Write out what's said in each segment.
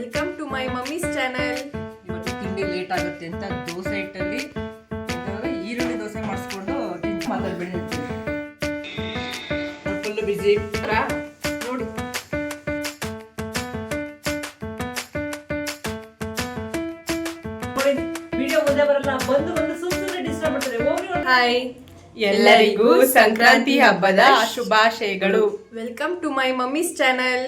Welcome to my mummy's channel. ಇವತ್ತು ತಿಂಡಿ late ಆಗುತ್ತೆ ಅಂತ ದೋಸೆ ಹಿಟ್ಟಲ್ಲಿ ಈರುಳ್ಳಿ ದೋಸೆ ಮಾಡಿಸ್ಕೊಂಡು ತಿಂದು ಮಾತಾಡ್ಬೇಡಿ ಫುಲ್ ಬಿಸಿ ನೋಡಿ. ವಿಡಿಯೋ ಮುಂದೆ ಬರಲ್ಲ, ಬಂದು ಸುಮ್ಮನೆ ಡಿಸ್ಟರ್ಬ್ ಮಾಡ್ತಾರೆ. ಹಾಯ್, ಎಲ್ಲರಿಗೂ ಸಂಕ್ರಾಂತಿ ಹಬ್ಬದ ಶುಭಾಶಯಗಳು. Welcome to my mummy's channel.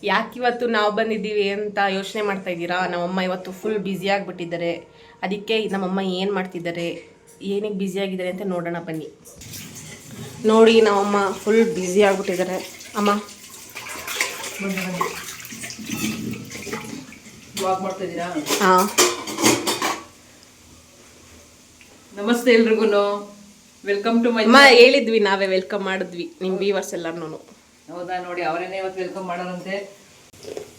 ಯಾಕಿವತ್ತು ನಾವು ಬಂದಿದ್ದೀವಿ ಅಂತ ಯೋಚನೆ ಮಾಡ್ತಾ ಇದ್ದೀರಾ? ನಮ್ಮಮ್ಮ ಇವತ್ತು ಫುಲ್ ಬ್ಯುಸಿ ಆಗಿಬಿಟ್ಟಿದ್ದಾರೆ. ಅದಕ್ಕೆ ನಮ್ಮಮ್ಮ ಏನು ಮಾಡ್ತಿದ್ದಾರೆ, ಏನಕ್ಕೆ ಬ್ಯುಸಿ ಆಗಿದ್ದಾರೆ ಅಂತ ನೋಡೋಣ ಬನ್ನಿ. ನೋಡಿ, ನಮ್ಮಮ್ಮ ಫುಲ್ ಬ್ಯುಸಿ ಆಗಿಬಿಟ್ಟಿದ್ದಾರೆ. ಅಮ್ಮ ವಾಕ್ ಮಾಡ್ತಾ ಇದ್ದೀರಾ? ಹಾಂ, ನಮಸ್ತೆ ಎಲ್ರಿಗೂ. Welcome to my. ಅಮ್ಮ ಹೇಳಿದ್ವಿ, ನಾವೇ ವೆಲ್ಕಮ್ ಮಾಡಿದ್ವಿ ನಿಮ್ಮ ವ್ಯೂವರ್ಸ್ ಎಲ್ಲರೂ. ಹೌದಾ? ನೋಡಿ, ಅವರೇನೇ ಇವತ್ತು ವೆಲ್ಕಮ್ ಮಾಡೋರಂತೆ.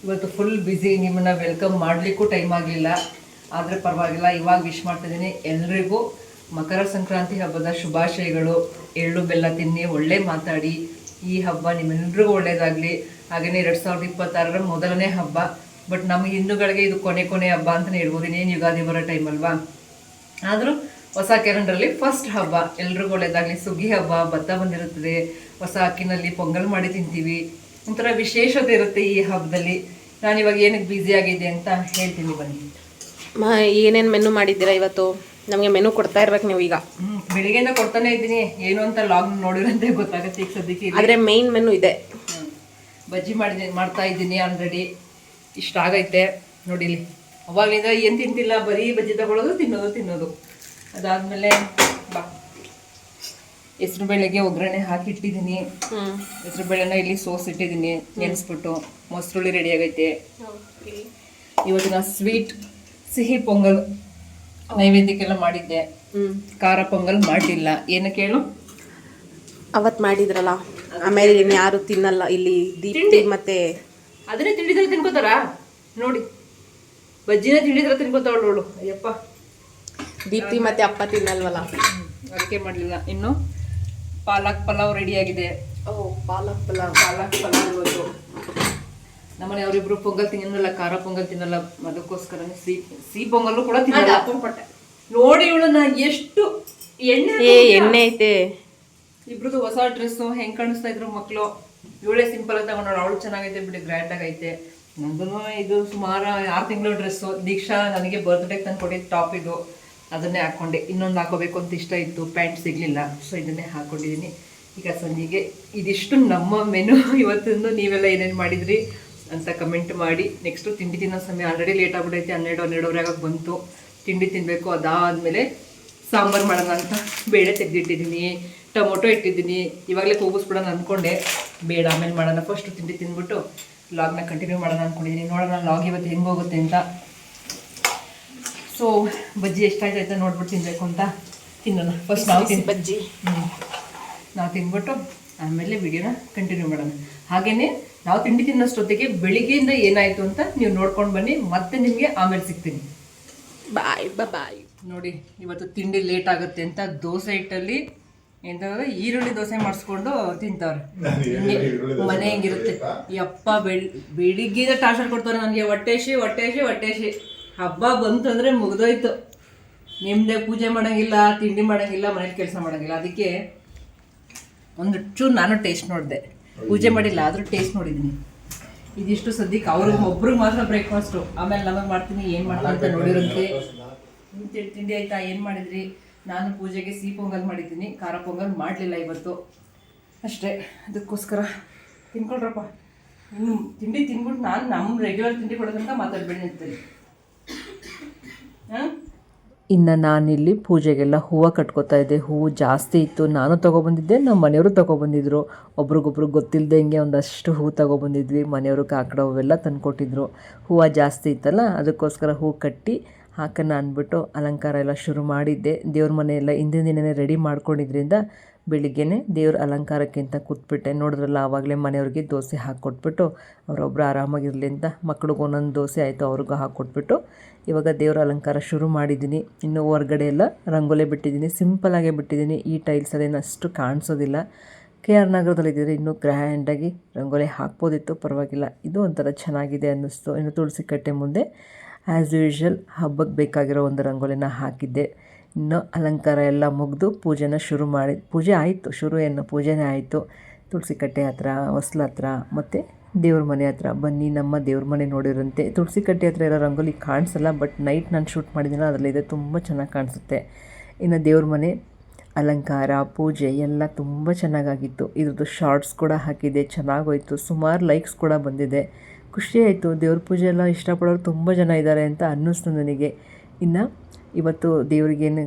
ಇವತ್ತು ಫುಲ್ ಬ್ಯುಸಿ, ನಿಮ್ಮನ್ನ ವೆಲ್ಕಮ್ ಮಾಡಲಿಕ್ಕೂ ಟೈಮ್ ಆಗಲಿಲ್ಲ. ಆದರೆ ಪರವಾಗಿಲ್ಲ, ಇವಾಗ ವಿಶ್ ಮಾಡ್ತಿದ್ದೀನಿ ಎಲ್ರಿಗೂ. ಮಕರ ಸಂಕ್ರಾಂತಿ ಹಬ್ಬದ ಶುಭಾಶಯಗಳು. ಎಳ್ಳು ಬೆಲ್ಲ ತಿನ್ನಿ, ಒಳ್ಳೆ ಮಾತಾಡಿ. ಈ ಹಬ್ಬ ನಿಮ್ಮೆಲ್ರಿಗೂ ಒಳ್ಳೇದಾಗಲಿ. ಹಾಗೆಯೇ 2026ರ ಮೊದಲನೇ ಹಬ್ಬ. ಬಟ್ ನಮ್ಮ ಹಿಂದೂಗಳಿಗೆ ಇದು ಕೊನೆ ಹಬ್ಬ ಅಂತಲೇ ಹೇಳ್ಬೋದು. ಇನ್ನೇನು ಯುಗಾದಿ ಬರೋ ಟೈಮ್ ಅಲ್ವಾ? ಆದರೂ ಹೊಸ ಕ್ಯಾಲೆಂಡರಲ್ಲಿ ಫಸ್ಟ್ ಹಬ್ಬ. ಎಲ್ರಿಗೂ ಒಳ್ಳೇದಾಗಲಿ. ಸುಗ್ಗಿ ಹಬ್ಬ, ಭತ್ತ ಬಂದಿರುತ್ತದೆ. ಹೊಸ ಅಕ್ಕಿನಲ್ಲಿ ಪೊಂಗಲ್ ಮಾಡಿ ತಿಂತೀವಿ. ಒಂಥರ ವಿಶೇಷತೆ ಇರುತ್ತೆ ಈ ಹಬ್ಬದಲ್ಲಿ. ನಾನಿವಾಗ ಏನಕ್ಕೆ ಬ್ಯುಸಿ ಆಗಿದೆ ಅಂತ ಹೇಳ್ತೀನಿ ಬನ್ನಿ. ಏನೇನು ಮೆನು ಮಾಡಿದ್ದೀರಾ ಇವತ್ತು? ನಮಗೆ ಮೆನು ಕೊಡ್ತಾ ಇರ್ಬೇಕು ನೀವು ಈಗ. ಬೆಳಿಗ್ಗೆಯಿಂದ ಕೊಡ್ತಾನೆ ಇದ್ದೀನಿ. ಏನು ಅಂತ ಲಾಗ್ ನೋಡಿರಂತೆ ಗೊತ್ತಾಗುತ್ತೆ ಈಗ ಸದ್ಯಕ್ಕೆ. ಆದರೆ ಮೇನ್ ಮೆನು ಇದೆ. ಬಜ್ಜಿ ಮಾಡ್ತಾ ಇದ್ದೀನಿ ಆಲ್ರೆಡಿ. ಇಷ್ಟ ಆಗೈತೆ ನೋಡಿ. ಇಲ್ಲಿ ಅವಾಗಲಿಂದ ಏನು ತಿಂತಿಲ್ಲ, ಬರೀ ಬಜ್ಜಿ ತಗೊಳ್ಳೋದು, ತಿನ್ನೋದು. ಅದಾದಮೇಲೆ ಹೆಸರು ಬೇಳೆಗೆ ಒಗ್ಗರಣೆ ಹಾಕಿಟ್ಟಿದ್ದೀನಿ. ಹೆಸರು ಬೇಳೆನ ಇಲ್ಲಿ ಸೋಸ್ ಇಟ್ಟಿದ್ದೀನಿ ನೆನೆಸ್ಬಿಟ್ಟು. ಮೊಸರುಳ್ಳಿ ರೆಡಿ ಆಗೈತೆ. ಇವತ್ತಿನ ಸ್ವೀಟ್ ಸಿಹಿ ಪೊಂಗಲ್ ನೈವೇದ್ಯಕ್ಕೆಲ್ಲ ಮಾಡಿದ್ದೆ. ಖಾರ ಪೊಂಗಲ್ ಮಾಡಲಿಲ್ಲ. ಏನಕ್ಕೆ ಹೇಳು? ಅವತ್ತು ಮಾಡಿದ್ರಲ್ಲ, ಆಮೇಲೆ ಯಾರು ತಿನ್ನಲ್ಲ ಇಲ್ಲಿ. ದೀಪ್ತಿ ಮತ್ತೆ ಅದನ್ನೇ ತಿಂಡಿದ್ರೆ ತಿನ್ಕೋತಾರ ನೋಡಿ. ಬಜ್ಜಿನ ತಿಂಡಿದ್ರೆ ತಿನ್ಕೋತಾವಳು. ಅಯ್ಯಪ್ಪ, ದೀಪ್ತಿ ಮತ್ತೆ ಅಪ್ಪ ತಿನ್ನಲ್ವಲ್ಲ, ಅದಕ್ಕೆ ಮಾಡಲಿಲ್ಲ. ಇನ್ನು ಪಾಲಕ್ ಪಲಾವ್ ರೆಡಿ ಆಗಿದೆ. ಪಾಲಕ್ ಪಲಾವ್ ಇವತ್ತು ನಮ್ಮನೆ ಅವರಿಬ್ರು ಪೊಂಗಲ್ ತಿನ್ನಲ್ಲ, ಖಾರ ಪೊಂಗಲ್ ತಿನ್ನಲ್ಲ. ಅದಕ್ಕೋಸ್ಕರ ಸಿಹಿ ಪೊಂಗಲ್ಲು ಕೂಡ ತಿನ್ನಲ್ಲ. ನೋಡಿ ಇವಳನ್ನ ಎಷ್ಟು ಎಣ್ಣೆ ಐತೆ. ಇಬ್ರದ್ದು ಹೊಸ ಡ್ರೆಸ್ಸು ಹೆಂಗ್ ಕಾಣಿಸ್ತಾ ಇದ್ರು ಮಕ್ಕಳು. ಇವಳೇ ಸಿಂಪಲ್ ಆಗಿ ತಗೊಂಡೋಳು. ಅವಳು ಚೆನ್ನಾಗೈತೆ ಬಿಡಿ, ಗ್ರ್ಯಾಂಡ್ ಆಗೈತೆ. ನಂದು ಇದು ಸುಮಾರು 6 ತಿಂಗಳು ಡ್ರೆಸ್ಸು. ದೀಕ್ಷಾ ನನಗೆ ಬರ್ತ್ಡೇಗೆ ತಂದು ಕೊಟ್ಟಿದ್ದು ಟಾಪ್ ಇದು. ಅದನ್ನೇ ಹಾಕ್ಕೊಂಡೆ. ಇನ್ನೊಂದು ಹಾಕೋಬೇಕು ಅಂತ ಇಷ್ಟ ಇತ್ತು, ಪ್ಯಾಂಟ್ ಸಿಗಲಿಲ್ಲ. ಸೊ ಇದನ್ನೇ ಹಾಕ್ಕೊಂಡಿದ್ದೀನಿ. ಈಗ ಸಂಜೆಗೆ ಇದಿಷ್ಟು ನಮ್ಮ ಮೆನು ಇವತ್ತೊಂದು. ನೀವೆಲ್ಲ ಏನೇನು ಮಾಡಿದ್ರಿ ಅಂತ ಕಮೆಂಟ್ ಮಾಡಿ. ನೆಕ್ಸ್ಟು ತಿಂಡಿ ತಿನ್ನೋ ಸಮಯ ಆಲ್ರೆಡಿ ಲೇಟ್ ಆಗ್ಬಿಟ್ಟೈತೆ. 12-12:30 ಆಗಕ್ಕೆ ಬಂತು. ತಿಂಡಿ ತಿನ್ನಬೇಕು. ಅದಾದಮೇಲೆ ಸಾಂಬಾರು ಮಾಡೋಣ ಅಂತ ಬೇಳೆ ತೆಗೆದಿಟ್ಟಿದ್ದೀನಿ, ಟೊಮೊಟೊ ಇಟ್ಟಿದ್ದೀನಿ. ಇವಾಗಲೇ ಕೂಗಿಸ್ಬಿಡೋಣ ಅಂದ್ಕೊಂಡೆ, ಬೇಡ ಆಮೇಲೆ ಮಾಡೋಣ. ಫಸ್ಟು ತಿಂಡಿ ತಿಂದ್ಬಿಟ್ಟು ಲಾಗ್ನ ಕಂಟಿನ್ಯೂ ಮಾಡೋಣ ಅಂದ್ಕೊಂಡಿದ್ದೀನಿ. ನೋಡೋಣ ಲಾಗ್ ಇವತ್ತು ಹೆಂಗೆ ಹೋಗುತ್ತೆ ಅಂತ. ಸೊ ಬಜ್ಜಿ ಎಷ್ಟಾಯ್ತು ನೋಡ್ಬಿಟ್ಟು ತಿನ್ನಬೇಕು ಅಂತ ತಿನ್ನೋಣ. ಫಸ್ಟ್ ನಾವು ಬಜ್ಜಿ ನಾವು ತಿಂದ್ಬಿಟ್ಟು ಆಮೇಲೆ ವಿಡಿಯೋನ ಕಂಟಿನ್ಯೂ ಮಾಡೋಣ. ಹಾಗೆಯೇ ನಾವು ತಿಂಡಿ ತಿನ್ನೋಷ್ಟೊತ್ತಿಗೆ ಬೆಳಿಗ್ಗೆಯಿಂದ ಏನಾಯಿತು ಅಂತ ನೀವು ನೋಡ್ಕೊಂಡು ಬನ್ನಿ. ಮತ್ತೆ ನಿಮಗೆ ಆಮೇಲೆ ಸಿಗ್ತೀನಿ. ಬಾಯ್. ನೋಡಿ, ಇವತ್ತು ತಿಂಡಿ ಲೇಟ್ ಆಗುತ್ತೆ ಅಂತ ದೋಸೆ ಹಿಟ್ಟಲ್ಲಿ ಎಂತಂದ್ರೆ ಈರುಳ್ಳಿ ದೋಸೆ ಮಾಡಿಸ್ಕೊಂಡು ತಿಂತವ್ರೆ. ಮನೆ ಹೆಂಗಿರುತ್ತೆ ಯಪ್ಪ. ಬೆಳಿಗ್ಗೆಯಿಂದ ಟಾರ್ಚರ್ ಕೊಡ್ತಾರೆ ನನಗೆ. ಹೊಟ್ಟೆಶಿ ಹಬ್ಬ ಬಂತಂದ್ರೆ ಮುಗ್ದೋಯ್ತು. ನಿಮ್ಮದೇ ಪೂಜೆ ಮಾಡೋಂಗಿಲ್ಲ, ತಿಂಡಿ ಮಾಡೋಂಗಿಲ್ಲ, ಮನೇಲಿ ಕೆಲಸ ಮಾಡೋಂಗಿಲ್ಲ. ಅದಕ್ಕೆ ಒಂದು ಚೂರು ನಾನು ಟೇಸ್ಟ್ ನೋಡಿದೆ. ಪೂಜೆ ಮಾಡಿಲ್ಲ, ಆದರೂ ಟೇಸ್ಟ್ ನೋಡಿದ್ದೀನಿ. ಇದಿಷ್ಟು ಸದ್ಯಕ್ಕೆ ಅವ್ರಿಗೆ ಒಬ್ರಿಗೆ ಮಾತ್ರ ಬ್ರೇಕ್ಫಾಸ್ಟು. ಆಮೇಲೆ ನಮಗೆ ಮಾಡ್ತೀನಿ. ಏನು ಮಾಡ್ತೀನಿ ಅಂತ ನೋಡಿರಂತೆ. ತಿಂಡಿ ಆಯ್ತಾ? ಏನು ಮಾಡಿದ್ರಿ? ನಾನು ಪೂಜೆಗೆ ಸಿಹಿ ಪೊಂಗಲ್ ಮಾಡಿದ್ದೀನಿ, ಖಾರ ಪೊಂಗಲ್ ಮಾಡಲಿಲ್ಲ ಇವತ್ತು ಅಷ್ಟೇ. ಅದಕ್ಕೋಸ್ಕರ ತಿನ್ಕೊಳ್ರಪ್ಪ. ಇನ್ನು ತಿಂಡಿ ತಿನ್ಬಿಟ್ಟು ನಾನು ನಮ್ಮ ರೆಗ್ಯುಲರ್ ತಿಂಡಿ ಕೊಡೋದಂತ ಮಾತಾಡ್ಬೇಡಿ ಅಂತೀನಿ. ಇನ್ನು ನಾನಿಲ್ಲಿ ಪೂಜೆಗೆಲ್ಲ ಹೂವು ಕಟ್ಕೋತಾ ಇದ್ದೆ. ಹೂವು ಜಾಸ್ತಿ ಇತ್ತು. ನಾನು ತೊಗೊಬಂದಿದ್ದೆ, ನಮ್ಮ ಮನೆಯವರು ತೊಗೊಬಂದಿದ್ರು. ಒಬ್ರಿಗೊಬ್ರು ಗೊತ್ತಿಲ್ಲದೆ ಹಿಂಗೆ ಒಂದಷ್ಟು ಹೂವು ತೊಗೊಬಂದಿದ್ವಿ. ಮನೆಯವರು ಕಾಕಡ ಹೂವೆಲ್ಲ ತಂದುಕೊಟ್ಟಿದ್ರು. ಹೂವು ಜಾಸ್ತಿ ಇತ್ತಲ್ಲ, ಅದಕ್ಕೋಸ್ಕರ ಹೂವು ಕಟ್ಟಿ ಹಾಕೋಣ ಅಂದ್ಬಿಟ್ಟು ಅಲಂಕಾರ ಎಲ್ಲ ಶುರು ಮಾಡಿದ್ದೆ. ದೇವ್ರ ಮನೆಯೆಲ್ಲ ಹಿಂದಿನ ದಿನವೇ ರೆಡಿ ಮಾಡ್ಕೊಂಡಿದ್ರಿಂದ ಬೆಳಿಗ್ಗೆನೇ ದೇವ್ರ ಅಲಂಕಾರಕ್ಕೆ ಅಂತ ಕೂತ್ಬಿಟ್ಟೆ. ನೋಡಿದ್ರಲ್ಲ, ಆವಾಗಲೇ ಮನೆಯವ್ರಿಗೆ ದೋಸೆ ಹಾಕ್ಕೊಟ್ಬಿಟ್ಟು ಅವರೊಬ್ಬರು ಆರಾಮಾಗಿರಲಿ ಅಂತ ಮಕ್ಳಿಗೆ ಒಂದೊಂದು ದೋಸೆ ಆಯಿತು, ಅವ್ರಿಗೂ ಹಾಕ್ಕೊಟ್ಬಿಟ್ಟು ಇವಾಗ ದೇವ್ರ ಅಲಂಕಾರ ಶುರು ಮಾಡಿದ್ದೀನಿ. ಇನ್ನು ಹೊರಗಡೆ ಎಲ್ಲ ರಂಗೋಲಿ ಬಿಟ್ಟಿದ್ದೀನಿ. ಸಿಂಪಲಾಗೇ ಬಿಟ್ಟಿದ್ದೀನಿ. ಈ ಟೈಲ್ಸಲ್ಲೇನು ಅಷ್ಟು ಕಾಣಿಸೋದಿಲ್ಲ. KR ನಗರದಲ್ಲಿದ್ದರೆ ಇನ್ನೂ ಗ್ರ್ಯಾಂಡಾಗಿ ರಂಗೋಲಿ ಹಾಕ್ಬೋದಿತ್ತು, ಪರವಾಗಿಲ್ಲ. ಇದು ಒಂಥರ ಚೆನ್ನಾಗಿದೆ ಅನ್ನಿಸ್ತು. ಇನ್ನು ತುಳಸಿ ಕಟ್ಟೆ ಮುಂದೆ ಆ್ಯಸ್ ಯೂಶ್ವಲ್ ಹಬ್ಬಕ್ಕೆ ಬೇಕಾಗಿರೋ ಒಂದು ರಂಗೋಲಿನ ಹಾಕಿದ್ದೆ. ಇನ್ನು ಅಲಂಕಾರ ಎಲ್ಲ ಮುಗಿದು ಪೂಜೆ ಆಯಿತು. ಪೂಜೆನೇ ಆಯಿತು. ತುಳಸಿ ಕಟ್ಟೆ ಹತ್ರ, ಹೊಸ್ಲ ಹತ್ರ ಮತ್ತು ದೇವ್ರ ಮನೆ ಹತ್ರ ಬನ್ನಿ. ನಮ್ಮ ದೇವ್ರ ಮನೆ ನೋಡಿರಂತೆ ತುಳಸಿ ಕಟ್ಟೆ ಹತ್ರ ಇರೋ ರಂಗೋಲಿ ಕಾಣಿಸಲ್ಲ, ಬಟ್ ನೈಟ್ ನಾನು ಶೂಟ್ ಮಾಡಿದ್ದೀನ, ಅದರಲ್ಲಿದೆ, ತುಂಬ ಚೆನ್ನಾಗಿ ಕಾಣಿಸುತ್ತೆ. ಇನ್ನು ದೇವ್ರ ಮನೆ ಅಲಂಕಾರ, ಪೂಜೆ ಎಲ್ಲ ತುಂಬ ಚೆನ್ನಾಗಾಗಿತ್ತು. ಇದ್ರದ್ದು ಶಾರ್ಟ್ಸ್ ಕೂಡ ಹಾಕಿದ್ದೆ, ಚೆನ್ನಾಗೋಯ್ತು. ಸುಮಾರು ಲೈಕ್ಸ್ ಕೂಡ ಬಂದಿದೆ. ಖುಷಿಯಾಯಿತು. ದೇವ್ರ ಪೂಜೆ ಎಲ್ಲ ಇಷ್ಟಪಡೋರು ತುಂಬ ಜನ ಇದ್ದಾರೆ ಅಂತ ಅನ್ನಿಸ್ತು ನನಗೆ. ಇನ್ನು ಇವತ್ತು ದೇವರಿಗೇನು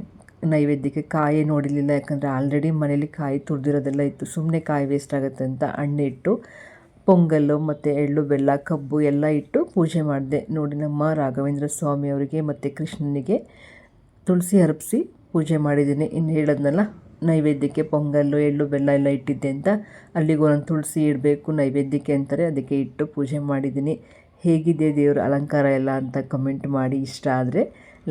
ನೈವೇದ್ಯಕ್ಕೆ ಕಾಯಿ ನೋಡಿರಲಿಲ್ಲ, ಯಾಕಂದರೆ ಆಲ್ರೆಡಿ ಮನೇಲಿ ಕಾಯಿ ತುರಿದಿರೋದೆಲ್ಲ ಇತ್ತು. ಸುಮ್ಮನೆ ಕಾಯಿ ವೇಸ್ಟ್ ಆಗುತ್ತೆ ಅಂತ ಇಟ್ಟು ಪೊಂಗಲ್ಲು ಮತ್ತು ಎಳ್ಳು ಬೆಲ್ಲ ಕಬ್ಬು ಎಲ್ಲ ಇಟ್ಟು ಪೂಜೆ ಮಾಡಿದೆ. ನೋಡಿ, ನಮ್ಮ ರಾಘವೇಂದ್ರ ಸ್ವಾಮಿಯವರಿಗೆ ಮತ್ತು ಕೃಷ್ಣನಿಗೆ ತುಳಸಿ ಹರಪಿಸಿ ಪೂಜೆ ಮಾಡಿದ್ದೀನಿ. ಇನ್ನು ಹೇಳೋದ್ನಲ್ಲ, ನೈವೇದ್ಯಕ್ಕೆ ಪೊಂಗಲ್ಲು ಎಳ್ಳು ಬೆಲ್ಲ ಎಲ್ಲ ಇಟ್ಟಿದ್ದೆ ಅಂತ, ಅಲ್ಲಿಗೆ ಒಂದೊಂದು ತುಳಸಿ ಇಡಬೇಕು ನೈವೇದ್ಯಕ್ಕೆ ಅಂತಾರೆ, ಅದಕ್ಕೆ ಇಟ್ಟು ಪೂಜೆ ಮಾಡಿದ್ದೀನಿ. ಹೇಗಿದೆ ದೇವ್ರ ಅಲಂಕಾರ ಎಲ್ಲ ಅಂತ ಕಮೆಂಟ್ ಮಾಡಿ. ಇಷ್ಟ ಆದರೆ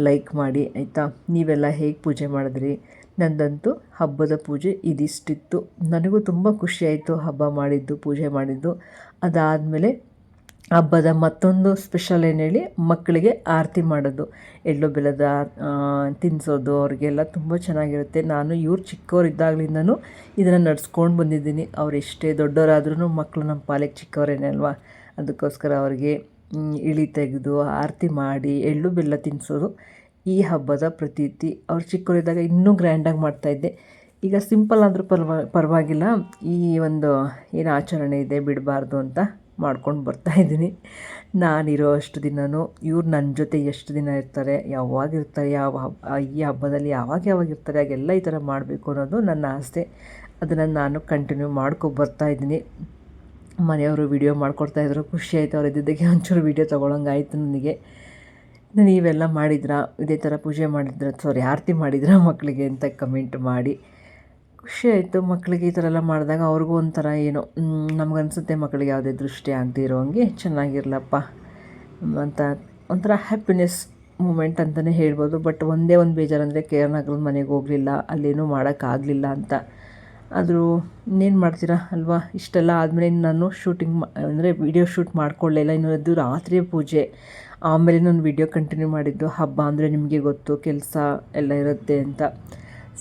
ಲೈಕ್ ಮಾಡಿ ಆಯಿತಾ. ನೀವೆಲ್ಲ ಹೇಗೆ ಪೂಜೆ ಮಾಡಿದ್ರಿ? ನಂದಂತೂ ಹಬ್ಬದ ಪೂಜೆ ಇದಿಷ್ಟಿತ್ತು. ನನಗೂ ತುಂಬ ಖುಷಿಯಾಯಿತು ಹಬ್ಬ ಮಾಡಿದ್ದು, ಪೂಜೆ ಮಾಡಿದ್ದು. ಅದಾದಮೇಲೆ ಹಬ್ಬದ ಮತ್ತೊಂದು ಸ್ಪೆಷಲ್ ಏನು ಹೇಳಿ, ಮಕ್ಕಳಿಗೆ ಆರತಿ ಮಾಡೋದು, ಎಳ್ಳು ಬೆಲ್ಲದ ತಿನ್ನಿಸೋದು. ಅವ್ರಿಗೆಲ್ಲ ತುಂಬ ಚೆನ್ನಾಗಿರುತ್ತೆ. ನಾನು ಇವ್ರು ಚಿಕ್ಕವರಿದ್ದಾಗಲಿಂದನೂ ಇದನ್ನು ನಡ್ಸ್ಕೊಂಡು ಬಂದಿದ್ದೀನಿ. ಅವ್ರು ಎಷ್ಟೇ ದೊಡ್ಡವರಾದ್ರೂ ಮಕ್ಕಳು ನಮ್ಮ ಪಾಲಿಗೆ ಚಿಕ್ಕವರೇನೆ ಅಲ್ವಾ, ಅದಕ್ಕೋಸ್ಕರ ಅವ್ರಿಗೆ ಇಳಿ ತೆಗೆದು ಆರತಿ ಮಾಡಿ ಎಳ್ಳು ಬೆಲ್ಲ ತಿನ್ನಿಸೋದು ಈ ಹಬ್ಬದ ಪ್ರತೀತಿ. ಅವ್ರು ಚಿಕ್ಕವರಿದ್ದಾಗ ಇನ್ನೂ ಗ್ರ್ಯಾಂಡಾಗಿ ಮಾಡ್ತಾಯಿದ್ದೆ. ಈಗ ಸಿಂಪಲ್ ಆದರೂ ಪರವಾಗಿಲ್ಲ, ಈ ಒಂದು ಏನು ಆಚರಣೆ ಇದೆ ಬಿಡಬಾರ್ದು ಅಂತ ಮಾಡ್ಕೊಂಡು ಬರ್ತಾಯಿದ್ದೀನಿ. ನಾನಿರೋ ಅಷ್ಟು ದಿನವೂ ಇವ್ರು ನನ್ನ ಜೊತೆ ಎಷ್ಟು ದಿನ ಇರ್ತಾರೆ, ಯಾವಾಗಿರ್ತಾರೆ, ಈ ಹಬ್ಬದಲ್ಲಿ ಯಾವಾಗ ಇರ್ತಾರೆ, ಆಗೆಲ್ಲ ಈ ಥರ ಮಾಡಬೇಕು ಅನ್ನೋದು ನನ್ನ ಆಸೆ. ಅದನ್ನು ನಾನು ಕಂಟಿನ್ಯೂ ಬರ್ತಾಯಿದ್ದೀನಿ. ಮನೆಯವರು ವೀಡಿಯೋ ಮಾಡ್ಕೊಡ್ತಾಯಿದ್ರು, ಖುಷಿ ಆಯಿತು. ಅವ್ರು ಇದ್ದಿದ್ದಕ್ಕೆ ಒಂಚೂರು ವೀಡಿಯೋ ತೊಗೊಳಂಗಾಯಿತು ನನಗೆ. ನೀವೆಲ್ಲ ಮಾಡಿದ್ರಾ ಇದೇ ಥರ ಪೂಜೆ ಆರತಿ ಮಾಡಿದ್ರಾ ಮಕ್ಕಳಿಗೆ ಅಂತ ಕಮೆಂಟ್ ಮಾಡಿ. ಖುಷಿ ಆಯಿತು. ಮಕ್ಕಳಿಗೆ ಈ ಥರ ಎಲ್ಲ ಮಾಡಿದಾಗ ಅವ್ರಿಗೂ ಒಂಥರ ಏನೋ ನಮಗನ್ಸುತ್ತೆ, ಮಕ್ಕಳಿಗೆ ಯಾವುದೇ ದೃಷ್ಟಿ ಆಗದೆ ಇರೋ ಹಂಗೆ ಚೆನ್ನಾಗಿರಲಪ್ಪ ಅಂತ ಒಂಥರ ಹ್ಯಾಪಿನೆಸ್ ಮೂಮೆಂಟ್ ಅಂತಲೇ ಹೇಳ್ಬೋದು. ಬಟ್ ಒಂದೇ ಒಂದು ಬೇಜಾರಂದರೆ KR ನಗರದ ಮನೆಗೆ ಹೋಗಲಿಲ್ಲ, ಅಲ್ಲೇನೂ ಮಾಡೋಕ್ಕಾಗಲಿಲ್ಲ ಅಂತ. ಆದರೂ ಇನ್ನೇನು ಮಾಡ್ತೀರಾ ಅಲ್ವಾ. ಇಷ್ಟೆಲ್ಲ ಆದಮೇಲೆ ನಾನು ಅಂದರೆ ವೀಡಿಯೋ ಶೂಟ್ ಮಾಡ್ಕೊಳ್ಳಿಲ್ಲ. ಇನ್ನು ಅದು ರಾತ್ರಿ ಪೂಜೆ, ಆಮೇಲೆ ನಾನು ವೀಡಿಯೋ ಕಂಟಿನ್ಯೂ ಮಾಡಿದ್ದು. ಹಬ್ಬ ಅಂದರೆ ನಿಮಗೆ ಗೊತ್ತು, ಕೆಲಸ ಎಲ್ಲ ಇರುತ್ತೆ ಅಂತ.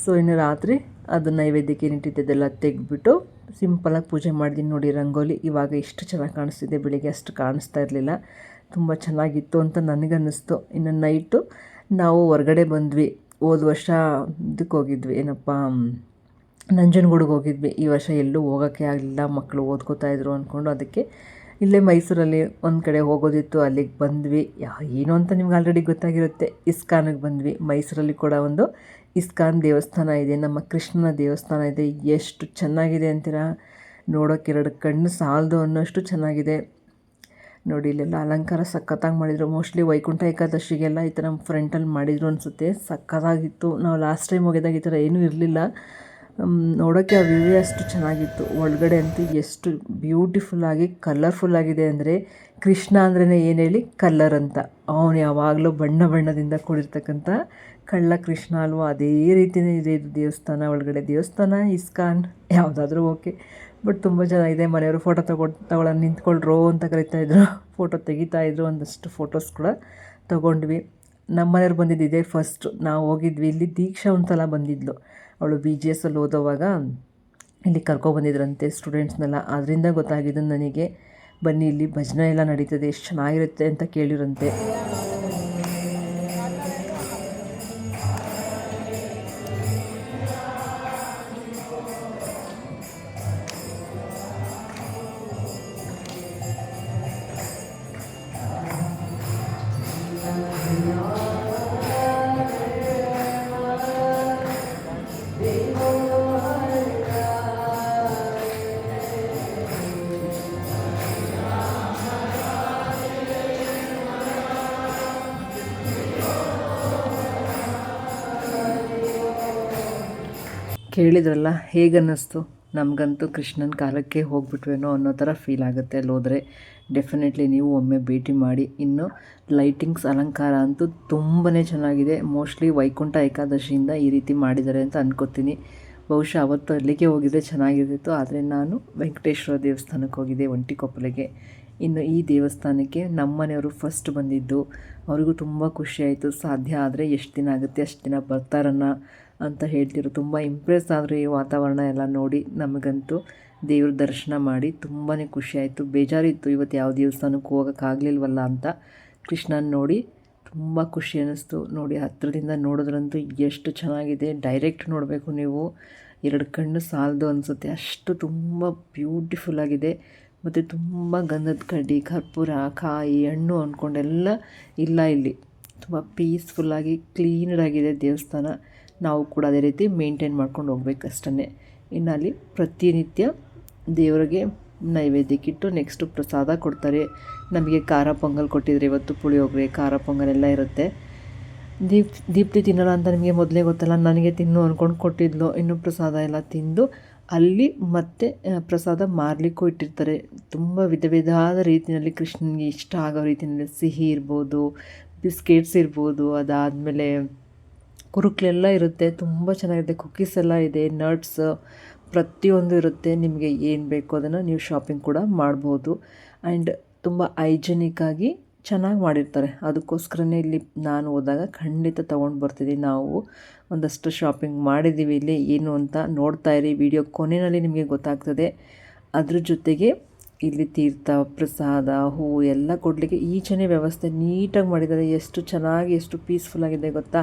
ಸೊ ಇನ್ನು ರಾತ್ರಿ ಅದು ನೈವೇದ್ಯಕ್ಕೆ ಏನಿಟ್ಟಿದ್ದೆಲ್ಲ ತೆಗೆದ್ಬಿಟ್ಟು ಸಿಂಪಲಾಗಿ ಪೂಜೆ ಮಾಡಿದ್ದೀನಿ. ನೋಡಿ, ರಂಗೋಲಿ ಇವಾಗ ಎಷ್ಟು ಚೆನ್ನಾಗಿ ಕಾಣಿಸ್ತಿದೆ, ಬೆಳಿಗ್ಗೆ ಅಷ್ಟು ಕಾಣಿಸ್ತಾ ಇರಲಿಲ್ಲ. ತುಂಬ ಚೆನ್ನಾಗಿತ್ತು ಅಂತ ನನಗನ್ನಿಸ್ತು. ಇನ್ನು ನೈಟು ನಾವು ಹೊರಗಡೆ ಬಂದ್ವಿ. ಹೋದ ವರ್ಷ ಇದಕ್ಕೆ ಹೋಗಿದ್ವಿ, ಏನಪ್ಪ ನಂಜನಗೂಡಿಗೆ ಹೋಗಿದ್ವಿ. ಈ ವರ್ಷ ಎಲ್ಲೂ ಹೋಗೋಕ್ಕೆ ಆಗಲಿಲ್ಲ, ಮಕ್ಕಳು ಓದ್ಕೋತಾಯಿದ್ರು ಅಂದ್ಕೊಂಡು. ಅದಕ್ಕೆ ಇಲ್ಲೇ ಮೈಸೂರಲ್ಲಿ ಒಂದು ಕಡೆ ಹೋಗೋದಿತ್ತು, ಅಲ್ಲಿಗೆ ಬಂದ್ವಿ. ಏನು ಅಂತ ನಿಮ್ಗೆ ಆಲ್ರೆಡಿ ಗೊತ್ತಾಗಿರುತ್ತೆ. ಇಸ್ಕಾನಿಗೆ ಬಂದ್ವಿ. ಮೈಸೂರಲ್ಲಿ ಕೂಡ ಒಂದು ಇಸ್ಕಾನ್ ದೇವಸ್ಥಾನ ಇದೆ, ನಮ್ಮ ಕೃಷ್ಣನ ದೇವಸ್ಥಾನ ಇದೆ. ಎಷ್ಟು ಚೆನ್ನಾಗಿದೆ ಅಂತೀರಾ, ನೋಡೋಕ್ಕೆ ಎರಡು ಕಣ್ಣು ಸಾಲದು ಅನ್ನೋಷ್ಟು ಚೆನ್ನಾಗಿದೆ. ನೋಡಿ, ಇಲ್ಲೆಲ್ಲ ಅಲಂಕಾರ ಸಖತ್ತಾಗಿ ಮಾಡಿದರು. ಮೋಸ್ಟ್ಲಿ ವೈಕುಂಠ ಏಕಾದಶಿಗೆಲ್ಲ ಈ ಥರ ಫ್ರಂಟಲ್ಲಿ ಮಾಡಿದರು ಅನಿಸುತ್ತೆ. ಸಖತ್ತಾಗಿತ್ತು. ನಾವು ಲಾಸ್ಟ್ ಟೈಮ್ ಹೋಗಿದಾಗ ಈ ಥರ ಏನೂ ಇರಲಿಲ್ಲ. ನೋಡೋಕ್ಕೆ ಆ ವ್ಯೂ ಅಷ್ಟು ಚೆನ್ನಾಗಿತ್ತು. ಒಳಗಡೆ ಅಂತೂ ಎಷ್ಟು ಬ್ಯೂಟಿಫುಲ್ಲಾಗಿ ಕಲರ್ಫುಲ್ಲಾಗಿದೆ ಅಂದರೆ, ಕೃಷ್ಣ ಅಂದ್ರೇ ಏನು ಹೇಳಿ, ಕಲ್ಲರ್ ಅಂತ. ಅವನು ಯಾವಾಗಲೂ ಬಣ್ಣದಿಂದ ಕೂಡಿರ್ತಕ್ಕಂಥ ಕಳ್ಳ ಕೃಷ್ಣ ಅಲ್ವಾ, ಅದೇ ರೀತಿಯೇ ಇದೆ ಇದು ದೇವಸ್ಥಾನ. ಒಳಗಡೆ ದೇವಸ್ಥಾನ, ಇಸ್ಕಾನ್ ಯಾವುದಾದ್ರೂ ಓಕೆ, ಬಟ್ ತುಂಬ ಚೆನ್ನಾಗಿದೆ. ಮನೆಯವರು ಫೋಟೋ ತಗೊಳ್ಳೋಣ ನಿಂತ್ಕೊಳ್ರೋ ಅಂತ ಕರಿತಾಯಿದ್ರು, ಫೋಟೋ ತೆಗಿತಾಯಿದ್ರು. ಒಂದಷ್ಟು ಫೋಟೋಸ್ ಕೂಡ ತೊಗೊಂಡ್ವಿ. ನಮ್ಮ ಮನೆಯವ್ರು ಬಂದಿದ್ದಿದೆ ಫಸ್ಟು. ನಾವು ಹೋಗಿದ್ವಿ. ಇಲ್ಲಿ ದೀಕ್ಷಾ ಒಂದ್ಸಲ ಬಂದಿದ್ಲು, ಅವಳು BGS ಅಲ್ಲಿ ಓದೋವಾಗ ಇಲ್ಲಿ ಕರ್ಕೊಬಂದಿದ್ರಂತೆ ಸ್ಟೂಡೆಂಟ್ಸ್ನೆಲ್ಲ. ಅದರಿಂದ ಗೊತ್ತಾಗಿದ್ದು ನನಗೆ, ಬನ್ನಿ ಇಲ್ಲಿ ಭಜನೆ ಎಲ್ಲ ನಡೀತದೆ, ಎಷ್ಟು ಚೆನ್ನಾಗಿರುತ್ತೆ ಅಂತ ಕೇಳಿರಂತೆ. ಕೇಳಿದ್ರಲ್ಲ, ಹೇಗನ್ನಿಸ್ತು? ನಮಗಂತೂ ಕೃಷ್ಣನ ಕಾಲಕ್ಕೆ ಹೋಗ್ಬಿಟ್ವೇನೋ ಅನ್ನೋ ಥರ ಫೀಲ್ ಆಗುತ್ತೆ ಅಲ್ಲಿ ಹೋದರೆ. ಡೆಫಿನೆಟ್ಲಿ ನೀವು ಒಮ್ಮೆ ಭೇಟಿ ಮಾಡಿ. ಇನ್ನು ಲೈಟಿಂಗ್ಸ್ ಅಲಂಕಾರ ಅಂತೂ ತುಂಬಾ ಚೆನ್ನಾಗಿದೆ. ಮೋಸ್ಟ್ಲಿ ವೈಕುಂಠ ಏಕಾದಶಿಯಿಂದ ಈ ರೀತಿ ಮಾಡಿದ್ದಾರೆ ಅಂತ ಅನ್ಕೋತೀನಿ. ಬಹುಶಃ ಅವತ್ತು ಅಲ್ಲಿಗೆ ಹೋಗಿದ್ದೆ ಚೆನ್ನಾಗಿರ್ತಿತ್ತು. ಆದರೆ ನಾನು ವೆಂಕಟೇಶ್ವರ ದೇವಸ್ಥಾನಕ್ಕೆ ಹೋಗಿದ್ದೆ, ಒಂಟಿಕೊಪ್ಪಲಿಗೆ. ಇನ್ನು ಈ ದೇವಸ್ಥಾನಕ್ಕೆ ನಮ್ಮನೆಯವರು ಫಸ್ಟ್ ಬಂದಿದ್ದು. ಅವರಿಗೂ ತುಂಬ ಖುಷಿಯಾಯಿತು. ಸಾಧ್ಯ ಆದರೆ ಎಷ್ಟು ದಿನ ಆಗುತ್ತೆ ಅಷ್ಟು ದಿನ ಬರ್ತಾರನ್ನ ಅಂತ ಹೇಳ್ತಿದ್ರು. ತುಂಬ ಇಂಪ್ರೆಸ್ ಆದರು ಈ ವಾತಾವರಣ ಎಲ್ಲ ನೋಡಿ. ನಮಗಂತೂ ದೇವ್ರ ದರ್ಶನ ಮಾಡಿ ತುಂಬಾ ಖುಷಿಯಾಯಿತು. ಬೇಜಾರಿತ್ತು ಇವತ್ತು ಯಾವ ದೇವಸ್ಥಾನಕ್ಕೂ ಹೋಗೋಕ್ಕಾಗಲಿಲ್ವಲ್ಲ ಅಂತ. ಕೃಷ್ಣನ ನೋಡಿ ತುಂಬ ಖುಷಿ ಅನ್ನಿಸ್ತು. ನೋಡಿ ಹತ್ತಿರದಿಂದ ನೋಡಿದ್ರಂತೂ ಎಷ್ಟು ಚೆನ್ನಾಗಿದೆ. ಡೈರೆಕ್ಟ್ ನೋಡಬೇಕು ನೀವು, 2 ಕಣ್ಣು ಸಾಲದು ಅನಿಸುತ್ತೆ, ಅಷ್ಟು ತುಂಬ ಬ್ಯೂಟಿಫುಲ್ಲಾಗಿದೆ. ಮತ್ತು ತುಂಬ ಗಂಧದ ಕಡ್ಡಿ, ಕರ್ಪೂರ, ಕಾಯಿ, ಹಣ್ಣು ಅಂದ್ಕೊಂಡೆಲ್ಲ ಇಲ್ಲ. ಇಲ್ಲಿ ತುಂಬ ಪೀಸ್ಫುಲ್ಲಾಗಿ ಕ್ಲೀನ್ಡಾಗಿದೆ ದೇವಸ್ಥಾನ. ನಾವು ಕೂಡ ಅದೇ ರೀತಿ ಮೇಂಟೈನ್ ಮಾಡ್ಕೊಂಡು ಹೋಗ್ಬೇಕಷ್ಟೇ. ಇನ್ನು ಅಲ್ಲಿ ಪ್ರತಿನಿತ್ಯ ದೇವರಿಗೆ ನೈವೇದ್ಯಕ್ಕಿಟ್ಟು ನೆಕ್ಸ್ಟು ಪ್ರಸಾದ ಕೊಡ್ತಾರೆ. ನಮಗೆ ಖಾರ ಪೊಂಗಲ್ ಕೊಟ್ಟಿದ್ರೆ ಇವತ್ತು, ಪುಳಿಯೋಗರೆ, ಖಾರ ಪೊಂಗಲ್ ಎಲ್ಲ ಇರುತ್ತೆ. ದೀಪ್ತಿ ತಿನ್ನಲ್ಲ ಅಂತ ನಿಮಗೆ ಮೊದಲೇ ಗೊತ್ತಲ್ಲ, ನನಗೆ ತಿನ್ನು ಅಂದ್ಕೊಂಡು ಕೊಟ್ಟಿದ್ಲು. ಇನ್ನು ಪ್ರಸಾದ ಎಲ್ಲ ತಿಂದು ಅಲ್ಲಿ ಮತ್ತೆ ಪ್ರಸಾದ ಮಾರಲಿಕ್ಕೂ ಇಟ್ಟಿರ್ತಾರೆ. ತುಂಬ ವಿಧ ವಿಧವಾದ ರೀತಿಯಲ್ಲಿ ಕೃಷ್ಣನಿಗೆ ಇಷ್ಟ ಆಗೋ ರೀತಿಯಲ್ಲಿ ಸಿಹಿ ಇರ್ಬೋದು, ಬಿಸ್ಕೆಟ್ಸ್ ಇರ್ಬೋದು, ಅದಾದಮೇಲೆ ಕುರುಕ್ಲೆಲ್ಲ ಇರುತ್ತೆ. ತುಂಬ ಚೆನ್ನಾಗಿದೆ. ಕುಕ್ಕೀಸ್ ಎಲ್ಲ ಇದೆ, ನಟ್ಸ್ ಪ್ರತಿಯೊಂದು ಇರುತ್ತೆ. ನಿಮಗೆ ಏನು ಬೇಕೋ ಅದನ್ನು ನೀವು ಶಾಪಿಂಗ್ ಕೂಡ ಮಾಡ್ಬೋದು. ಆ್ಯಂಡ್ ತುಂಬ ಹೈಜೆನಿಕ್ಕಾಗಿ ಚೆನ್ನಾಗಿ ಮಾಡಿರ್ತಾರೆ. ಅದಕ್ಕೋಸ್ಕರನೇ ಇಲ್ಲಿ ನಾನು ಹೋದಾಗ ಖಂಡಿತ ತೊಗೊಂಡು ಬರ್ತಿದ್ದೀನಿ. ನಾವು ಒಂದಷ್ಟು ಶಾಪಿಂಗ್ ಮಾಡಿದ್ದೀವಿ ಇಲ್ಲಿ. ಏನು ಅಂತ ನೋಡ್ತಾ ಇರಿ, ವಿಡಿಯೋ ಕೊನೆಯಲ್ಲಿ ನಿಮಗೆ ಗೊತ್ತಾಗ್ತದೆ. ಅದ್ರ ಜೊತೆಗೆ ಇಲ್ಲಿ ತೀರ್ಥ, ಪ್ರಸಾದ, ಹೂವು ಎಲ್ಲ ಕೊಡಲಿಕ್ಕೆ ಈಚೆನೇ ವ್ಯವಸ್ಥೆ ನೀಟಾಗಿ ಮಾಡಿದ್ದಾರೆ. ಎಷ್ಟು ಚೆನ್ನಾಗಿ, ಎಷ್ಟು ಪೀಸ್ಫುಲ್ಲಾಗಿದೆ ಗೊತ್ತಾ.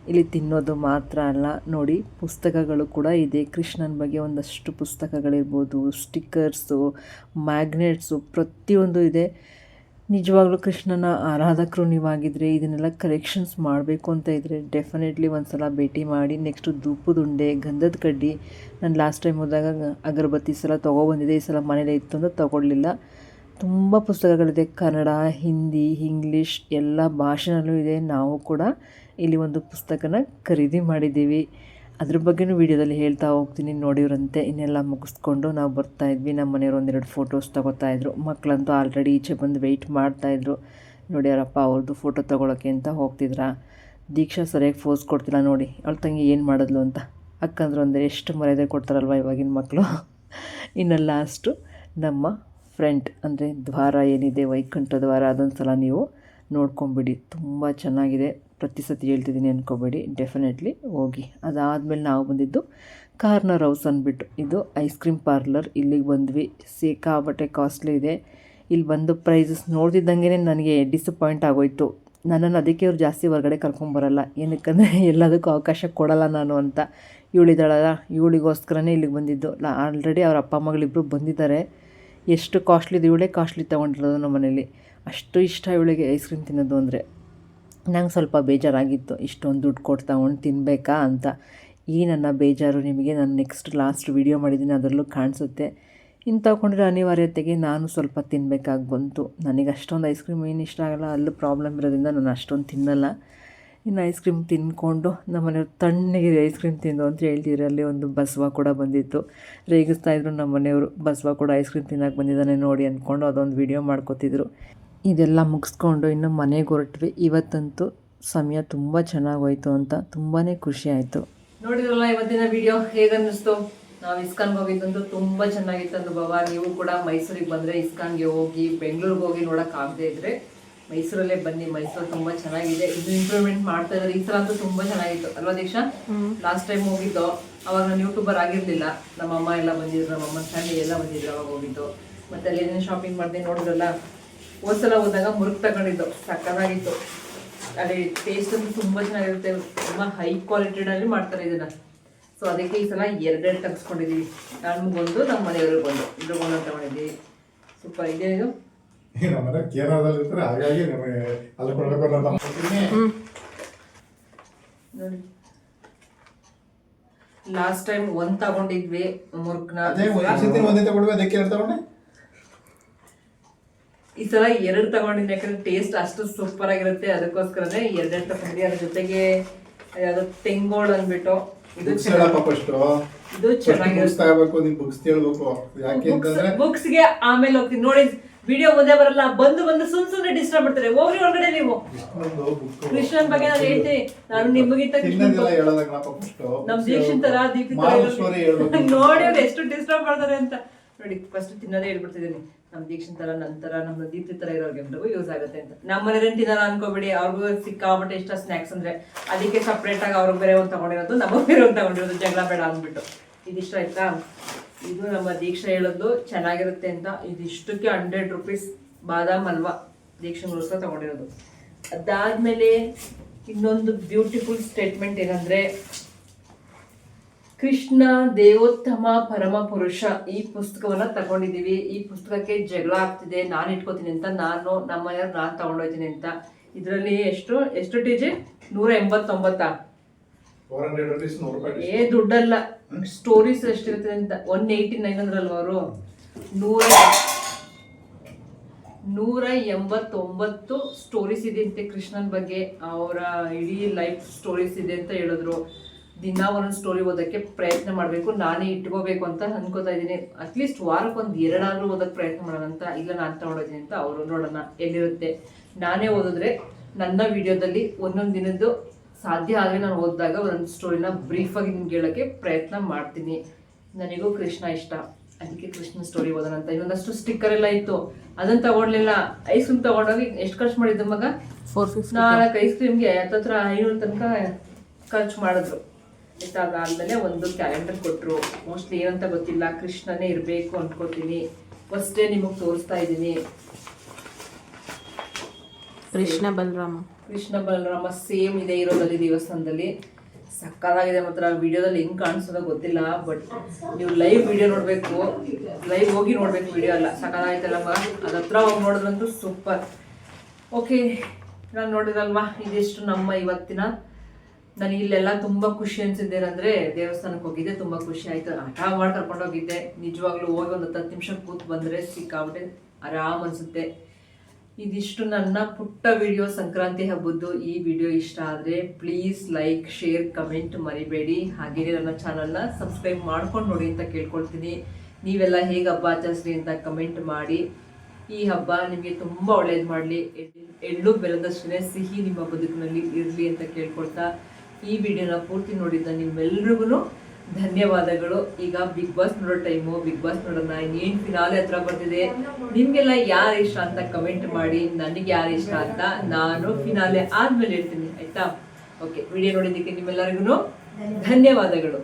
ಇಲ್ಲಿ ತಿನ್ನೋದು ಮಾತ್ರ ಅಲ್ಲ, ನೋಡಿ ಪುಸ್ತಕಗಳು ಕೂಡ ಇದೆ. ಕೃಷ್ಣನ ಬಗ್ಗೆ ಒಂದಷ್ಟು ಪುಸ್ತಕಗಳಿರ್ಬೋದು, ಸ್ಟಿಕ್ಕರ್ಸು, ಮ್ಯಾಗ್ನೆಟ್ಸು ಪ್ರತಿಯೊಂದು ಇದೆ. ನಿಜವಾಗ್ಲೂ ಕೃಷ್ಣನ ಆರಾಧಕರು ನೀವಾಗಿದ್ದರೆ, ಇದನ್ನೆಲ್ಲ ಕಲೆಕ್ಷನ್ಸ್ ಮಾಡಬೇಕು ಅಂತ ಇದ್ದರೆ ಡೆಫಿನೆಟ್ಲಿ ಒಂದು ಸಲ ಭೇಟಿ ಮಾಡಿ. ನೆಕ್ಸ್ಟು ಧೂಪದುಂಡೆ, ಗಂಧದ ಕಡ್ಡಿ. ನಾನು ಲಾಸ್ಟ್ ಟೈಮ್ ಹೋದಾಗ ಅಗರಬತ್ತಿ ಸಲ ತೊಗೊಬಂದಿದ್ದೆ. ಈ ಸಲ ಮನೇಲಿ ಇತ್ತು ಅಂತ ತೊಗೊಳ್ಲಿಲ್ಲ. ತುಂಬ ಪುಸ್ತಕಗಳಿದೆ, ಕನ್ನಡ, ಹಿಂದಿ, ಇಂಗ್ಲೀಷ್ ಎಲ್ಲ ಭಾಷೆನಲ್ಲೂ ಇದೆ. ನಾವು ಕೂಡ ಇಲ್ಲಿ ಒಂದು ಪುಸ್ತಕನ ಖರೀದಿ ಮಾಡಿದ್ದೀವಿ. ಅದ್ರ ಬಗ್ಗೆನೂ ವೀಡಿಯೋದಲ್ಲಿ ಹೇಳ್ತಾ ಹೋಗ್ತೀನಿ, ನೋಡಿವ್ರಂತೆ. ಇನ್ನೆಲ್ಲ ಮುಗಿಸ್ಕೊಂಡು ನಾವು ಬರ್ತಾಯಿದ್ವಿ. ನಮ್ಮ ಮನೆಯವರು 1-2 ಫೋಟೋಸ್ ತೊಗೋತಾಯಿದ್ರು. ಮಕ್ಕಳಂತೂ ಆಲ್ರೆಡಿ ಈಚೆ ಬಂದು ವೆಯ್ಟ್ ಮಾಡ್ತಾಯಿದ್ರು. ನೋಡಿ ಅವರಪ್ಪ ಅವ್ರದ್ದು ಫೋಟೋ ತೊಗೊಳಕ್ಕೆ ಅಂತ ಹೋಗ್ತಿದ್ರಾ. ದೀಕ್ಷಾ ಸರಿಯಾಗಿ ಫೋಸ್ ಕೊಡ್ತಿಲ್ಲ ನೋಡಿ, ಅವಳ ತಂಗಿ ಏನು ಮಾಡಿದ್ಲು ಅಂತ. ಅಕ್ಕಂದ್ರೆ ಅಂದರೆ ಎಷ್ಟು ಮರ್ಯಾದೆ ಕೊಡ್ತಾರಲ್ವ ಇವಾಗಿನ ಮಕ್ಕಳು. ಇನ್ನು ಲಾಸ್ಟು ನಮ್ಮ ಫ್ರಂಟ್ ಅಂದರೆ ದ್ವಾರ ಏನಿದೆ, ವೈಕುಂಠ ದ್ವಾರ, ಅದೊಂದು ಸಲ ನೀವು ನೋಡ್ಕೊಂಬಿಡಿ. ತುಂಬ ಚೆನ್ನಾಗಿದೆ. ಪ್ರತಿ ಸತಿ ಹೇಳ್ತಿದ್ದೀನಿ ಅಂದ್ಕೋಬೇಡಿ, ಡೆಫಿನೆಟ್ಲಿ ಹೋಗಿ. ಅದಾದಮೇಲೆ ನಾವು ಬಂದಿದ್ದು ಕಾರ್ನರ್ ಹೌಸ್ ಅಂದ್ಬಿಟ್ಟು, ಇದು ಐಸ್ ಕ್ರೀಮ್ ಪಾರ್ಲರ್. ಇಲ್ಲಿಗೆ ಬಂದ್ವಿ. ಸಿಕ್ಕಾಪಟ್ಟೆ ಕಾಸ್ಟ್ಲಿ ಇದೆ. ಇಲ್ಲಿ ಬಂದು ಪ್ರೈಸಸ್ ನೋಡ್ತಿದ್ದಂಗೆ ನನಗೆ ಡಿಸಪಾಯಿಂಟ್ ಆಗೋಯ್ತು. ನನ್ನನ್ನು ಅದಕ್ಕೆ ಅವ್ರು ಜಾಸ್ತಿ ಹೊರಗಡೆ ಕರ್ಕೊಂಬರಲ್ಲ. ಏನಕ್ಕಂದರೆ ಎಲ್ಲದಕ್ಕೂ ಅವಕಾಶ ಕೊಡಲ್ಲ ನಾನು ಅಂತ. ಇವಳಿದ್ದಾಳಲ್ಲ, ಇವಳಿಗೋಸ್ಕರನೇ ಇಲ್ಲಿಗೆ ಬಂದಿದ್ದು. ಆಲ್ರೆಡಿ ಅವ್ರ ಅಪ್ಪ ಮಗಳಿಬ್ಬರು ಬಂದಿದ್ದಾರೆ. ಎಷ್ಟು ಕಾಸ್ಟ್ಲಿದು, ಇವಳೇ ಕಾಸ್ಟ್ಲಿ ತೊಗೊಂಡಿರೋದು ನಮ್ಮ ಮನೇಲಿ. ಅಷ್ಟು ಇಷ್ಟ ಇವಳಿಗೆ ಐಸ್ ಕ್ರೀಮ್ ತಿನ್ನೋದು ಅಂದರೆ. ನಂಗೆ ಸ್ವಲ್ಪ ಬೇಜಾರಾಗಿತ್ತು, ಇಷ್ಟೊಂದು ದುಡ್ಡು ಕೊಟ್ಟು ತಗೊಂಡು ತಿನ್ನಬೇಕಾ ಅಂತ. ಈ ನನ್ನ ಬೇಜಾರು ನಿಮಗೆ ನಾನು ನೆಕ್ಸ್ಟ್ ಲಾಸ್ಟ್ ವೀಡಿಯೋ ಮಾಡಿದ್ದೀನಿ, ಅದರಲ್ಲೂ ಕಾಣಿಸುತ್ತೆ. ಇನ್ನು ತೊಗೊಂಡಿರೋ ಅನಿವಾರ್ಯತೆಗೆ ನಾನು ಸ್ವಲ್ಪ ತಿನ್ನಬೇಕಾಗಿ ಬಂತು. ನನಗೆ ಅಷ್ಟೊಂದು ಐಸ್ ಕ್ರೀಮ್ ಏನು ಇಷ್ಟ ಆಗಲ್ಲ, ಅಲ್ಲೂ ಪ್ರಾಬ್ಲಮ್ ಇರೋದ್ರಿಂದ ನಾನು ಅಷ್ಟೊಂದು ತಿನ್ನಲ್ಲ. ಇನ್ನು ಐಸ್ ಕ್ರೀಮ್ ತಿಂದ್ಕೊಂಡು ನಮ್ಮನೆಯವ್ರು ತಣ್ಣಗೆ ಐಸ್ ಕ್ರೀಮ್ ತಿಂದು ಅಂತ ಹೇಳ್ತಿದ್ರು. ಅಲ್ಲಿ ಒಂದು ಬಸವ ಕೂಡ ಬಂದಿತ್ತು, ರೇಗಿಸ್ತಾಯಿದ್ರು ನಮ್ಮ ಮನೆಯವರು. ಬಸವ ಕೂಡ ಐಸ್ ಕ್ರೀಮ್ ತಿನ್ನೋಕೆ ಬಂದಿದ್ದಾನೆ ನೋಡಿ ಅಂದ್ಕೊಂಡು ಅದೊಂದು ವೀಡಿಯೋ ಮಾಡ್ಕೋತಿದ್ರು. ಇದೆಲ್ಲ ಮುಗಿಸ್ಕೊಂಡು ಇನ್ನು ಮನೆಗೆ ಹೊರಟ್ವಿ. ಇವತ್ತಂತೂ ಸಮಯ ತುಂಬ ಚೆನ್ನಾಗೋಯ್ತು ಅಂತ ತುಂಬಾ ಖುಷಿ ಆಯಿತು. ನೋಡಿದ್ರಲ್ಲ ಇವತ್ತಿನ ವಿಡಿಯೋ ಹೇಗನ್ನಿಸ್ತು. ನಾವು ಇಸ್ಕಾನ್ಗೆ ಹೋಗಿದ್ದಂತೂ ತುಂಬ ಚೆನ್ನಾಗಿತ್ತು ಅನುಭವ. ನೀವು ಕೂಡ ಮೈಸೂರಿಗೆ ಬಂದರೆ ಇಸ್ಕಾನ್ಗೆ ಹೋಗಿ, ಬೆಂಗಳೂರಿಗೆ ಹೋಗಿ ನೋಡೋಕ್ಕಾಗದೇ ಇದ್ದರೆ ಮೈಸೂರಲ್ಲೇ ಬನ್ನಿ. ಮೈಸೂರು ತುಂಬ ಚೆನ್ನಾಗಿದೆ. ಇದು ಇಂಪ್ರೂವ್ಮೆಂಟ್ ಮಾಡ್ತಾ ಇದ್ದಾರೆ. ಈ ಸಲ ಅಂತೂ ತುಂಬ ಚೆನ್ನಾಗಿತ್ತು ಅಲ್ವಾ ದೀಕ್ಷಾ? ಲಾಸ್ಟ್ ಟೈಮ್ ಹೋಗಿದ್ದು ಅವಾಗ ನಾನು ಯೂಟ್ಯೂಬರ್ ಆಗಿರಲಿಲ್ಲ. ನಮ್ಮ ಅಮ್ಮ ಎಲ್ಲ ಬಂದಿದ್ರು, ನಮ್ಮ ಅಮ್ಮನ ಫ್ಯಾಮಿಲಿ ಎಲ್ಲ ಬಂದಿದ್ರು ಅವಾಗ ಹೋಗಿದ್ದು. ಮತ್ತು ಅಲ್ಲಿ ಏನೇನು ಶಾಪಿಂಗ್ ಮಾಡಿದೆ ನೋಡಿದ್ರಲ್ಲ. ಹೋದ್ಸಲ ಹೋದಾಗ ಮುರುಕ್ ತಗೊಂಡಿದ್ದು ಸಕ್ಕತ್ತಾಗಿತ್ತು. ಅಲ್ಲಿ ಟೇಸ್ಟ್ ಅಂತೂ ತುಂಬ ಚೆನ್ನಾಗಿರುತ್ತೆ. ತುಂಬ ಹೈ ಕ್ವಾಲಿಟಿನಲ್ಲಿ ಮಾಡ್ತಾರೆ ಇದನ್ನು. ಸೊ ಅದಕ್ಕೆ ಈ ಸಲ 2 ತರಿಸ್ಕೊಂಡಿದ್ದೀವಿ. ನಮಗೊಂದು, ನಮ್ಮ ಮನೆಯವ್ರಿಗೊಂದು, ಇದ್ರಿಗೊಂದು ತಗೊಂಡಿದ್ದೀವಿ. ಸೂಪರ್ ಇದೆ ಇದು. ನೋಡಿ ಲಾಸ್ಟ್ ಟೈಮ್ 1 ತಗೊಂಡಿದ್ವಿ ಮುರುಕ್ನ. ಈ ಸಲ 2 ತಗೊಂಡಿದ್ದೆ, ಯಾಕಂದ್ರೆ ಟೇಸ್ಟ್ ಅಷ್ಟು ಸೂಪರ್ ಆಗಿರುತ್ತೆ. ಅದಕ್ಕೋಸ್ಕರನೇ 2 ತಗೊಂಡಿದ್ವಿ. ಅದ್ರ ಜೊತೆಗೆ ಯಾವ್ದು ತೆಂಗೋಳ್ ಅಂದ್ಬಿಟ್ಟು ಇದು ಚೆನ್ನಾಗಿರುತ್ತೆ. ಬುಕ್ಸ್ಗೆ ಆಮೇಲೆ ಹೋಗ್ತೀನಿ ನೋಡಿ. ವಿಡಿಯೋ ಮುಂದೆ ಬರಲ್ಲ, ಬಂದು ಸುಮ್ನೆ ಡಿಸ್ಟರ್ಬ್ ಮಾಡ್ತಾರೆ. ಹೋಗ್ರಿ ಹೊರಗಡೆ ನೀವು. ಕೃಷ್ಣನ್ ಬಗ್ಗೆ ನಾನು ಹೇಳ್ತೀನಿ, ನಾನು ನಿಮಗಿಂತ ನಮ್ ದೀಕ್ಷಿತ್ ತರ ನೋಡಿ ಅವ್ರು ಎಷ್ಟು ಡಿಸ್ಟರ್ಬ್ ಮಾಡ್ತಾರೆ ಅಂತ. ನೋಡಿ ಫಸ್ಟ್ ತಿನ್ನೋದೇ ಹೇಳ್ಬಿಡ್ತಿದ್ದೀನಿ, ನಮ್ ದೀಕ್ಷಿತ್ ತರ ನಂತರ ನಮ್ಮ ದೀಪ್ತಿ ತರ ಇರೋರ್ಗೆಲ್ರಿಗೂ ಯೂಸ್ ಆಗುತ್ತೆ ಅಂತ. ನಮ್ಮ ಮನೇಲಿ ತಿನ್ನಲ್ಲ ಅನ್ಕೋಬೇಡಿ, ಅವ್ರಿಗೂ ಸಿಕ್ಕಾಬಿಟ್ಟೆ ಇಷ್ಟ ಸ್ನಾಕ್ಸ್ ಅಂದ್ರೆ. ಅದಕ್ಕೆ ಸಪ್ರೇಟ್ ಆಗಿ ಅವ್ರಿಗೆ ಬೇರೆ ಒಂದು ತಗೊಂಡಿರೋದು, ನಮಗ್ ಬೇರೆ ಒಂದು ತಗೊಂಡಿರೋದು, ಜಗಳ ಬೇಡ ಅಂದ್ಬಿಟ್ಟು. ಇದಿಷ್ಟ ಆಯ್ತಾ? ಇದು ನಮ್ಮ ದೀಕ್ಷಾ ಹೇಳೋದು ಚೆನ್ನಾಗಿರುತ್ತೆ ಅಂತ. ಇದಿಷ್ಟಕ್ಕೆ 100 ರೂಪೀಸ್ ಬಾದಾಮ್ ಹಲ್ವಾ ದೀಕ್ಷೆಗೋಸ್ಕರ ತಗೊಂಡಿರೋದು. ಅದಾದ್ಮೇಲೆ ಇನ್ನೊಂದು ಬ್ಯೂಟಿಫುಲ್ ಸ್ಟೇಟ್ಮೆಂಟ್ ಏನಂದ್ರೆ, ಕೃಷ್ಣ ದೇವೋತ್ತಮ ಪರಮ ಪುರುಷ ಈ ಪುಸ್ತಕವನ್ನ ತಗೊಂಡಿದೀವಿ. ಈ ಪುಸ್ತಕಕ್ಕೆ ಜಗಳ ಆಗ್ತಿದೆ, ನಾನು ಇಟ್ಕೋತೀನಿ ಅಂತ, ನಮ್ಮ ಮನೆಯವ್ರು ನಾನು ತಗೊಂಡೋಗ್ತೀನಿ ಅಂತ. ಇದರಲ್ಲಿ ಎಷ್ಟು ಟೀಜಿ? 189. ಏ ದುಡ್ಡಲ್ಲ, ಸ್ಟೋರೀಸ್ ಎಷ್ಟಿರುತ್ತೆ ಅಂತ. 189 ಅಂದ್ರಲ್ವ ಅವರು. 189 ಸ್ಟೋರೀಸ್ ಇದೆ ಅಂತೆ ಕೃಷ್ಣನ್ ಬಗ್ಗೆ. ಅವರ ಇಡೀ ಲೈಫ್ ಸ್ಟೋರೀಸ್ ಇದೆ ಅಂತ ಹೇಳಿದ್ರು. ದಿನ ಒಂದೊಂದು ಸ್ಟೋರಿ ಓದಕ್ಕೆ ಪ್ರಯತ್ನ ಮಾಡಬೇಕು, ನಾನೇ ಇಟ್ಕೋಬೇಕು ಅಂತ ಅನ್ಕೋತಾ ಇದ್ದೀನಿ. ಅಟ್ಲೀಸ್ಟ್ ವಾರಕ್ಕೆ 2 ಓದಕ್ಕೆ ಪ್ರಯತ್ನ ಮಾಡೋಣ ಅಂತ. ಇಲ್ಲ ನಾನು ತಗೊಂಡಿದ್ದೀನಿ ಅಂತ. ಅವರು ನೋಡೋಣ ಎಲ್ಲಿರುತ್ತೆ. ನಾನೇ ಓದಿದ್ರೆ ನನ್ನ ವಿಡಿಯೋದಲ್ಲಿ ಒಂದೊಂದು ದಿನದ್ದು ಸಾಧ್ಯ ಆದರೆ ನಾನು ಓದಿದಾಗ ಒಂದೊಂದು ಸ್ಟೋರಿನ ಬ್ರೀಫಾಗಿ ನಿಮ್ಗೆ ಹೇಳೋಕ್ಕೆ ಪ್ರಯತ್ನ ಮಾಡ್ತೀನಿ. ನನಗೂ ಕೃಷ್ಣ ಇಷ್ಟ, ಅದಕ್ಕೆ ಕೃಷ್ಣ ಸ್ಟೋರಿ ಓದೋಣ ಅಂತ. ಇನ್ನೊಂದಷ್ಟು ಸ್ಟಿಕ್ಕರ್ ಎಲ್ಲ ಇತ್ತು, ಅದನ್ನ ತಗೊಳ್ಲಿಲ್ಲ. ಐಸ್ ಕ್ರೀಮ್ ತಗೊಂಡೋಗಿ ಎಷ್ಟು ಖರ್ಚು ಮಾಡಿದ್ದು ಮಗ? 450. 4 ಐಸ್ ಕ್ರೀಮ್ಗೆ 500 ತನಕ ಖರ್ಚು ಮಾಡಿದ್ರು. ಅದಾದ್ಮೇಲೆ ಒಂದು ಕ್ಯಾಲೆಂಡರ್ ಕೊಟ್ಟರು. ಮೋಸ್ಟ್ಲಿ ಏನಂತ ಗೊತ್ತಿಲ್ಲ, ಕೃಷ್ಣನೇ ಇರಬೇಕು ಅನ್ಕೋತೀನಿ. ಫಸ್ಟೇ ನಿಮಗೆ ತೋರಿಸ್ತಾ ಇದ್ದೀನಿ. ಕೃಷ್ಣ ಬಲರಾಮ ಸೇಮ್ ಇದೆ ಇರೋದಲ್ಲಿ ದೇವಸ್ಥಾನದಲ್ಲಿ. ಸಕ್ಕತ್ತಾಗಿದೆ ಮಾತ್ರ. ವಿಡಿಯೋದಲ್ಲಿ ಹೆಂಗ್ ಕಾಣಿಸೋದೋ ಗೊತ್ತಿಲ್ಲ, ಬಟ್ ನೀವು ಲೈವ್ ವಿಡಿಯೋ ನೋಡಬೇಕು, ಲೈವ್ ಹೋಗಿ ನೋಡ್ಬೇಕು, ವಿಡಿಯೋ ಅಲ್ಲ. ಸಕ್ಕತ್ತಾಯ್ತಲ್ಲಮ್ಮ, ಅದ ಹತ್ರ ಹೋಗಿ ನೋಡಿದ್ರಂತೂ ಸೂಪರ್. ಓಕೆ, ನಾನು ನೋಡಿರಲ್ವಾ, ಇದಿಷ್ಟು ನಮ್ಮ ಇವತ್ತಿನ. ನನಗೆ ಇಲ್ಲೆಲ್ಲ ತುಂಬ ಖುಷಿ ಅನ್ಸಿದ್ದೇನೆಂದರೆ, ದೇವಸ್ಥಾನಕ್ಕೆ ಹೋಗಿದ್ದೆ, ತುಂಬ ಖುಷಿ ಆಯಿತು. ಹಠ ಮಾಡಿ ಕರ್ಕೊಂಡೋಗಿದ್ದೆ. ನಿಜವಾಗ್ಲೂ ಹೋಗಿ ಒಂದು 10 ನಿಮಿಷ ಕೂತ್ ಬಂದರೆ ಸಿಕ್ಕಾಬಿಟ್ಟೆ ಆರಾಮ್ ಅನಿಸುತ್ತೆ. ಇದಿಷ್ಟು ನನ್ನ ಪುಟ್ಟ ವಿಡಿಯೋ, ಸಂಕ್ರಾಂತಿ ಹಬ್ಬದ್ದು. ಈ ವಿಡಿಯೋ ಇಷ್ಟ ಆದರೆ ಪ್ಲೀಸ್ ಲೈಕ್, ಶೇರ್, ಕಮೆಂಟ್ ಮರಿಬೇಡಿ. ಹಾಗೆಯೇ ನನ್ನ ಚಾನಲ್ನ ಸಬ್ಸ್ಕ್ರೈಬ್ ಮಾಡ್ಕೊಂಡು ನೋಡಿ ಅಂತ ಕೇಳ್ಕೊಳ್ತೀನಿ. ನೀವೆಲ್ಲ ಹೇಗೆ ಹಬ್ಬ ಆಚರಿಸ್ರಿ ಅಂತ ಕಮೆಂಟ್ ಮಾಡಿ. ಈ ಹಬ್ಬ ನಿಮಗೆ ತುಂಬ ಒಳ್ಳೇದು ಮಾಡಲಿ. ಎಳ್ಳು ಬೆಲ್ಲದಷ್ಟೇ ಸಿಹಿ ನಿಮ್ಮ ಬದುಕಿನಲ್ಲಿ ಇರಲಿ ಅಂತ ಕೇಳ್ಕೊಳ್ತಾ, ಈ ವಿಡಿಯೋನ ಪೂರ್ತಿ ನೋಡಿದ್ದ ನಿಮ್ಮೆಲ್ರಿಗೂ ಧನ್ಯವಾದಗಳು. ಈಗ ಬಿಗ್ ಬಾಸ್ ನೋಡೋ ಟೈಮು, ಬಿಗ್ ಬಾಸ್ ನೋಡೋಣ. ಇನ್ನೇನು ಫಿನಾಲೆ ಹತ್ರ ಬರ್ತಿದೆ. ನಿಮಗೆಲ್ಲ ಯಾರು ಇಷ್ಟ ಅಂತ ಕಮೆಂಟ್ ಮಾಡಿ. ನನಗೆ ಯಾರು ಇಷ್ಟ ಅಂತ ನಾನು ಫಿನಾಲೆ ಆದ್ಮೇಲೆ ಹೇಳ್ತೀನಿ, ಆಯ್ತಾ? ಓಕೆ, ವಿಡಿಯೋ ನೋಡಿದ್ದಕ್ಕೆ ನಿಮ್ಮೆಲ್ಲರಿಗೂ ಧನ್ಯವಾದಗಳು.